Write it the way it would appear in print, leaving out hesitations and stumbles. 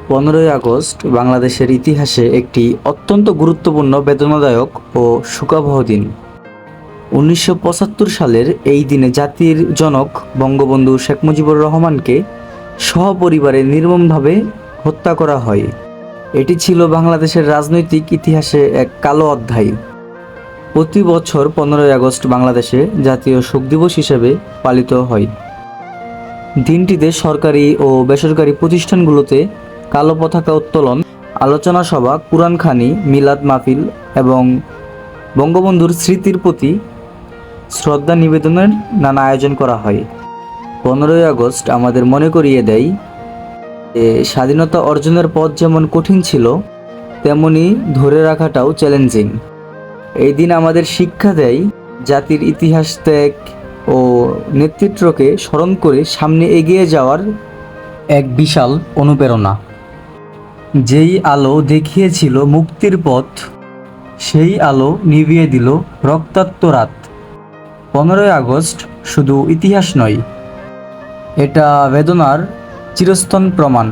15ই August বাংলাদেশের ইতিহাসে একটি অত্যন্ত গুরুত্বপূর্ণ, বেদনাদায়ক ও শোকাবহ দিন। 1975 সালের এই দিনে জাতির জনক বঙ্গবন্ধু শেখ মুজিবুর রহমানকে সপরিবারে নির্মমভাবে হত্যা করা হয়। এটি ছিল বাংলাদেশের রাজনৈতিক ইতিহাসে এক কালো অধ্যায়। প্রতি বছর 15ই আগস্ট বাংলাদেশে জাতীয় শোক দিবস হিসেবে পালিত হয়। দিনটিতে সরকারি ও বেসরকারি প্রতিষ্ঠানগুলোতে কালো পতাকা উত্তোলন, আলোচনা সভা, কুরআনখানি, মিলাদ মাহফিল এবং বঙ্গবন্ধুর স্মৃতির প্রতি শ্রদ্ধা নিবেদনের নানা আয়োজন করা হয়। 15ই আগস্ট আমাদের মনে করিয়ে দেয় যে স্বাধীনতা অর্জনের পথ যেমন কঠিন ছিল, তেমনি ধরে রাখাটাও চ্যালেঞ্জিং। এই দিন আমাদের শিক্ষা দেয় জাতির ইতিহাস, ত্যাগ ও নেতৃত্বকে স্মরণ করে সামনে এগিয়ে যাওয়ার এক বিশাল অনুপ্রেরণা। যেই আলো দেখিয়েছিল মুক্তির পথ, সেই আলো নিভিয়ে দিল রক্তাক্ত রাত। 15ই আগস্ট শুধু ইতিহাস নয়, এটা বেদনার চিরস্থায়ী প্রমাণ।